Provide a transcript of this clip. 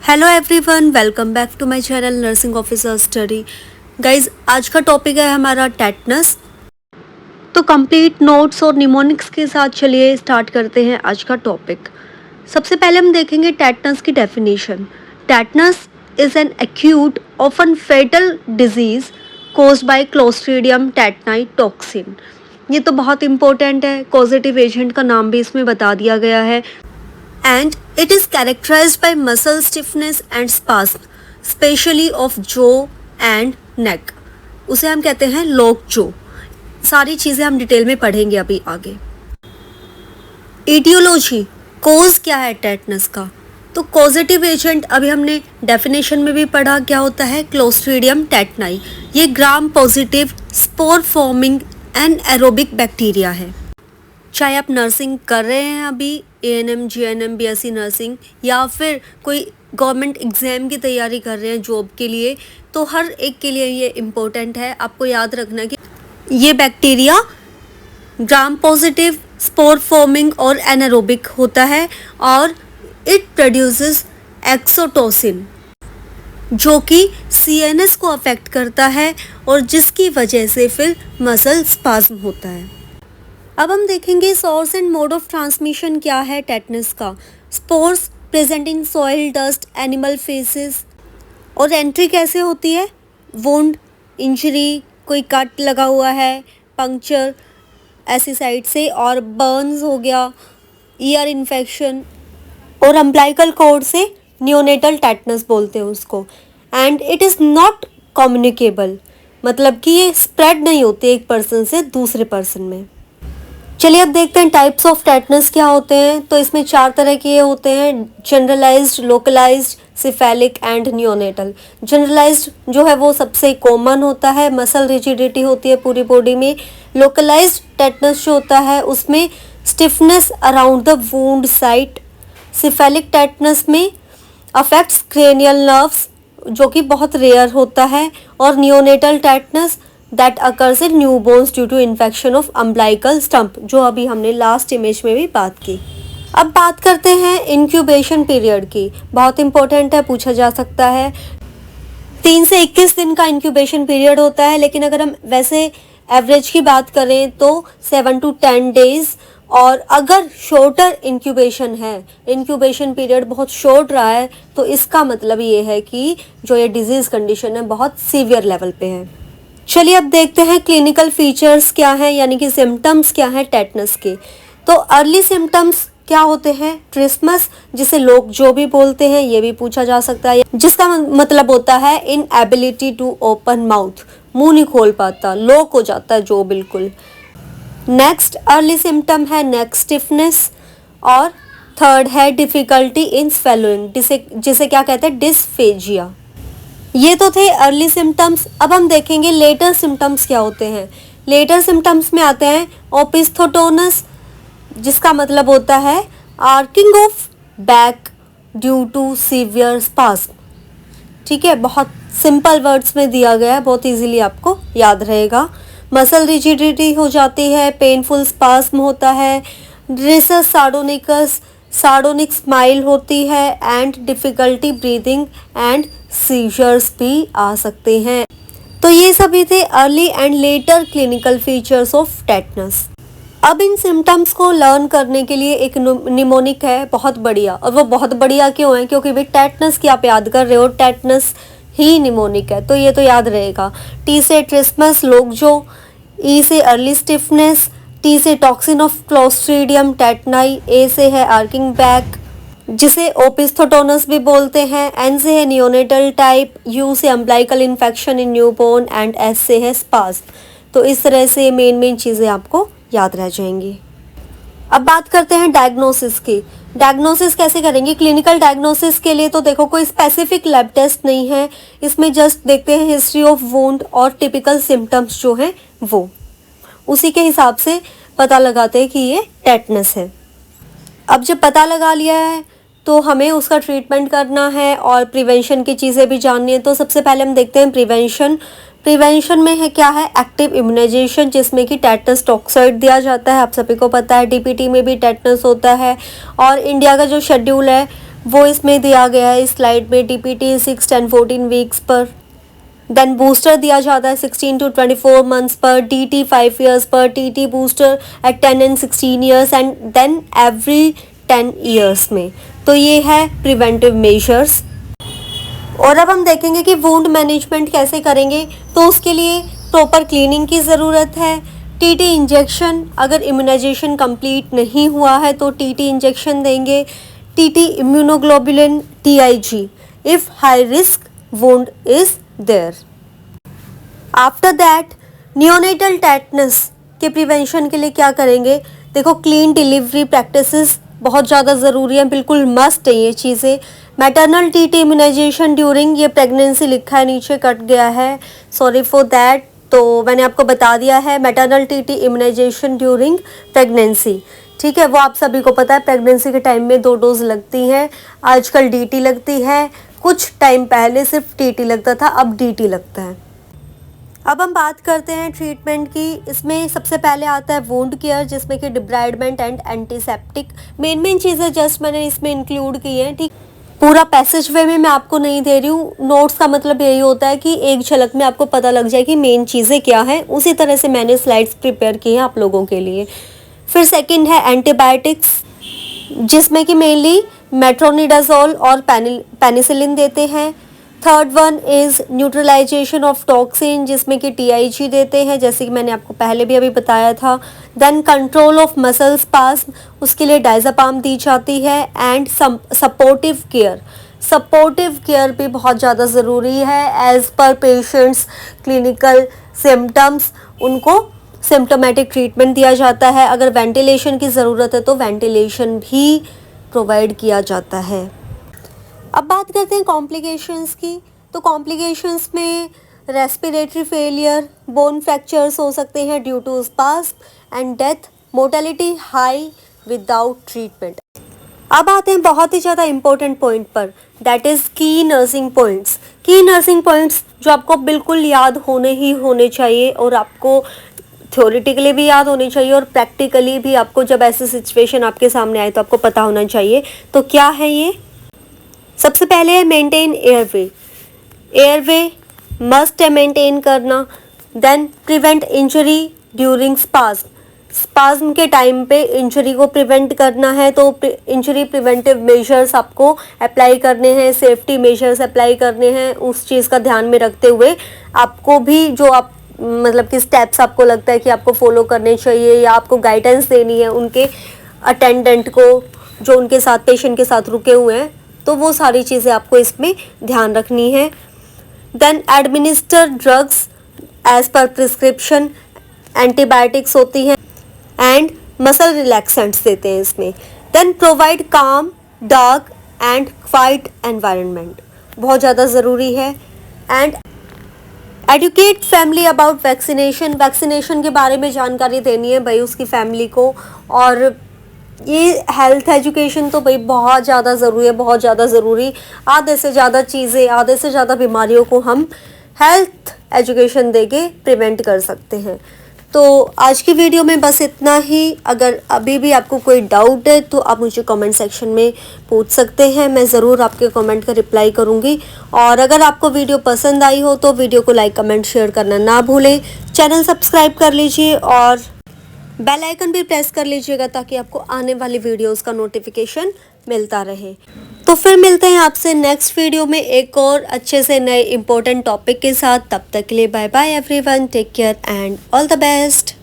Hello everyone, welcome back to my channel nursing officer study. Guys, आज का topic है हमारा टेटनस। तो कंप्लीट नोट्स और निमोनिक्स के साथ चलिए स्टार्ट करते हैं आज का टॉपिक। सबसे पहले हम देखेंगे टेटनस की definition. Tetanus is an acute often fatal disease caused by clostridium tetani toxin. ये तो बहुत इंपॉर्टेंट है, कॉजेटिव एजेंट का नाम भी इसमें बता दिया गया है। And it is characterized by muscle stiffness and spasm, especially of jaw and neck. उसे हम कहते हैं लॉक जो। सारी चीज़ें हम डिटेल में पढ़ेंगे अभी आगे। एटियोलॉजी, कोज क्या है टेटनस का? तो कॉजेटिव एजेंट अभी हमने डेफिनेशन में भी पढ़ा, क्या होता है? Clostridium tetani. ये gram positive spore forming anaerobic bacteria है। चाहे आप नर्सिंग कर रहे हैं अभी, एएनएम, जीएनएम, बीएससी नर्सिंग, या फिर कोई गवर्नमेंट एग्ज़ाम की तैयारी कर रहे हैं जॉब के लिए, तो हर एक के लिए ये इम्पोर्टेंट है। आपको याद रखना कि ये बैक्टीरिया ग्राम पॉजिटिव, स्पोर फॉर्मिंग और एनारोबिक होता है और इट प्रोड्यूसेस एक्सोटोसिन, जो कि सीएनएस को अफेक्ट करता है और जिसकी वजह से फिर मसल स्पाज्म होता है। अब हम देखेंगे source and mode of transmission क्या है टेटनस का। Spores present in soil, dust, animal faces. और एंट्री कैसे होती है? वुंड, इंजरी, कोई कट लगा हुआ है, पंक्चर ऐसी साइड से, और बर्न्स हो गया, ईयर इन्फेक्शन, और अम्बिलिकल कॉर्ड से नियोनेटल टेटनस बोलते हैं उसको। And it is not communicable, मतलब कि ये स्प्रेड नहीं होती एक पर्सन से दूसरे पर्सन में। चलिए अब देखते हैं टाइप्स ऑफ टेटनस क्या होते हैं। तो इसमें 4 तरह के ये होते हैं: generalised, localised, cephalic and neonatal. Generalised जो है वो सबसे कॉमन होता है, मसल रिजिडिटी होती है पूरी बॉडी में। लोकलाइज्ड टेटनस जो होता है उसमें stiffness around the wound site. Cephalic tetanus में अफेक्ट्स क्रेनियल नर्व्स, जो कि बहुत रेयर होता है। और neonatal tetanus that occurs in newborns due to infection of umbilical stump, जो अभी हमने लास्ट इमेज में भी बात की। अब बात करते हैं इंक्यूबेशन पीरियड की। बहुत इंपॉर्टेंट है, पूछा जा सकता है। 3 से 21 दिन का इंक्यूबेशन पीरियड होता है, लेकिन अगर हम वैसे एवरेज की बात करें तो 7 to 10 डेज। और अगर शॉर्टर इंक्यूबेशन है, इंक्यूबेशन पीरियड बहुत शॉर्ट रहा है, तो इसका मतलब ये है कि जो ये डिजीज़ कंडीशन है बहुत सीवियर लेवल पे है। चलिए अब देखते हैं क्लिनिकल फीचर्स क्या हैं, यानी कि सिम्टम्स क्या हैं टेटनस के। तो अर्ली सिम्टम्स क्या होते हैं? ट्रिस्मस, जिसे लोग जो भी बोलते हैं, ये भी पूछा जा सकता है, जिसका मतलब होता है इनएबिलिटी टू ओपन माउथ, मुंह नहीं खोल पाता, लॉक हो जाता है जो बिल्कुल। नेक्स्ट अर्ली सिम्टम है नेक स्टिफनेस। और थर्ड है डिफिकल्टी इन स्वेलोइंग, जिसे क्या कहते हैं? डिस्फेजिया। ये तो थे अर्ली सिम्टम्स। अब हम देखेंगे लेटर सिम्टम्स क्या होते हैं। लेटर सिम्टम्स में आते हैं ओपिस्थोटोनस, जिसका मतलब होता है arching of back due to severe spasm. ठीक है, बहुत सिंपल वर्ड्स में दिया गया है, बहुत इजीली आपको याद रहेगा। मसल रिजिडिटी हो जाती है, पेनफुल स्पाज्म होता है, रिसस सार्डोनिकस, सार्डोनिक स्माइल होती है, and difficulty breathing and seizures भी आ सकते हैं। तो ये सभी थे early and later clinical features of tetanus. अब इन सिम्टम्स को लर्न करने के लिए एक निमोनिक है बहुत बढ़िया। और वो बहुत बढ़िया क्यों है? क्योंकि भाई टेटनस की आप याद कर रहे हो, टेटनस ही निमोनिक है, तो ये तो याद रहेगा। टी से ट्रिस्मस, लोकजो। ई से अर्ली स्टिफनेस। टी से टॉक्सिन ऑफ क्लोस्ट्रीडियम टेटनाई। ए से है आर्किंग बैक, जिसे ओपिस्थोटोनस भी बोलते हैं। एन से है नियोनेटल टाइप। यू से umbilical infection in newborn. And S से है स्पाज्म। तो इस तरह से मेन चीज़ें आपको याद रह जाएंगी। अब बात करते हैं डायग्नोसिस की। डायग्नोसिस कैसे करेंगे? क्लिनिकल डायग्नोसिस के लिए तो देखो कोई स्पेसिफिक लैब टेस्ट नहीं है, इसमें जस्ट देखते हैं हिस्ट्री ऑफ वुंड और टिपिकल सिम्टम्स जो हैं वो, उसी के हिसाब से पता लगाते हैं कि ये टेटनस है। अब जब पता लगा लिया है तो हमें उसका ट्रीटमेंट करना है और प्रिवेंशन की चीज़ें भी जाननी है। तो सबसे पहले हम देखते हैं प्रिवेंशन में है क्या है? एक्टिव इम्यूनाइजेशन, जिसमें कि टेटनस टॉक्साइड दिया जाता है। आप सभी को पता है डीपीटी में भी टेटनस होता है। और इंडिया का जो शेड्यूल है वो इसमें दिया गया है इस स्लाइड में। DPT 6, 10, 14 वीक्स पर। देन बूस्टर दिया जाता है 16 to 24 मंथ्स पर, TT 5 ईयर्स पर, TT booster at 10 and 16 years and then every 10 years में। तो ये है प्रिवेंटिव मेजर्स। और अब हम देखेंगे कि वुंड मैनेजमेंट कैसे करेंगे। तो उसके लिए प्रॉपर क्लीनिंग की ज़रूरत है। TT इंजेक्शन, अगर इम्यूनाइजेशन कंप्लीट नहीं हुआ है तो TT इंजेक्शन देंगे। TT immunoglobulin TIG if high risk wound is there. After that neonatal tetanus के प्रिवेंशन के लिए क्या करेंगे। देखो, क्लीन डिलीवरी प्रैक्टिसेस बहुत ज़्यादा ज़रूरी है, बिल्कुल मस्ट है ये चीज़ें। मैटरनल TT इम्यूनाइजेशन ड्यूरिंग, ये प्रेगनेंसी लिखा है नीचे, कट गया है, सॉरी फॉर दैट। तो मैंने आपको बता दिया है maternal TT immunisation during pregnancy, ठीक है। वो आप सभी को पता है, प्रेगनेंसी के टाइम में 2 डोज लगती हैं। आजकल DT लगती है, कुछ टाइम पहले सिर्फ TT लगता था, अब DT लगता है। अब हम बात करते हैं ट्रीटमेंट की। इसमें सबसे पहले आता है वुंड केयर, जिसमें कि डिब्राइडमेंट एंड एंटीसेप्टिक मेन चीज़ें जस्ट मैंने इसमें इंक्लूड की हैं, ठीक। पूरा पैसेज वे में मैं आपको नहीं दे रही हूँ, नोट्स का मतलब यही होता है कि एक झलक में आपको पता लग जाए कि मेन चीज़ें क्या हैं। उसी तरह से मैंने स्लाइड्स प्रिपेयर की हैं आप लोगों के लिए। फिर सेकंड है एंटीबायोटिक्स, जिसमें कि मेनली मेट्रोनिडाजोल और पेनिसिलिन देते हैं। Third one is neutralisation of toxin, जिसमें कि TIG देते हैं, जैसे कि मैंने आपको पहले भी अभी बताया था। Then control of muscle spasm, उसके लिए डायज़ापाम दी जाती है। एंड सपोर्टिव केयर भी बहुत ज़्यादा ज़रूरी है। As per patients clinical symptoms, उनको सिम्टोमेटिक ट्रीटमेंट दिया जाता है। अगर वेंटिलेशन की ज़रूरत है तो वेंटिलेशन भी प्रोवाइड किया जाता है। अब बात करते हैं कॉम्प्लिकेशंस की। तो कॉम्प्लिकेशंस में रेस्पिरेटरी फेलियर, बोन फ्रैक्चर्स हो सकते हैं due to spasm and death, mortality high without treatment. अब आते हैं बहुत ही ज़्यादा इंपॉर्टेंट पॉइंट पर, that is key nursing points. Key nursing points जो आपको बिल्कुल याद होने चाहिए, और आपको थ्योरेटिकली भी याद होनी चाहिए और प्रैक्टिकली भी। आपको जब ऐसी सिचुएशन आपके सामने आए तो आपको पता होना चाहिए। तो क्या है ये? सबसे पहले है मेंटेन एयरवे मस्ट है मेंटेन करना। Then prevent injury during spasm के टाइम पे इंजरी को प्रिवेंट करना है, तो इंजरी प्रिवेंटिव मेजर्स आपको अप्लाई करने हैं, सेफ्टी मेजर्स अप्लाई करने हैं। उस चीज़ का ध्यान में रखते हुए आपको भी जो आप मतलब कि स्टेप्स आपको लगता है कि आपको फॉलो करने चाहिए या आपको गाइडेंस देनी है उनके अटेंडेंट को जो उनके साथ पेशेंट के साथ रुके हुए हैं, तो वो सारी चीज़ें आपको इसमें ध्यान रखनी है। Then administer drugs as per prescription, antibiotics होती हैं एंड मसल रिलैक्सेंट्स देते हैं इसमें। Then provide calm, dark and quiet environment, बहुत ज़्यादा ज़रूरी है। And educate family about vaccination के बारे में जानकारी देनी है भाई उसकी फैमिली को। और ये हेल्थ एजुकेशन तो भाई बहुत ज़्यादा ज़रूरी है, बहुत ज़्यादा ज़रूरी। आधे से ज़्यादा चीज़ें, आधे से ज़्यादा बीमारियों को हम हेल्थ एजुकेशन देके प्रिवेंट कर सकते हैं। तो आज की वीडियो में बस इतना ही। अगर अभी भी आपको कोई डाउट है तो आप मुझे कमेंट सेक्शन में पूछ सकते हैं, मैं ज़रूर आपके कमेंट का रिप्लाई करूँगी। और अगर आपको वीडियो पसंद आई हो तो वीडियो को लाइक, कमेंट, शेयर करना ना भूलें। चैनल सब्सक्राइब कर लीजिए और बेल आइकन भी प्रेस कर लीजिएगा ताकि आपको आने वाली वीडियोस का नोटिफिकेशन मिलता रहे। तो फिर मिलते हैं आपसे नेक्स्ट वीडियो में एक और अच्छे से नए इम्पोर्टेंट टॉपिक के साथ। तब तक के लिए bye bye everyone, take care and all the best.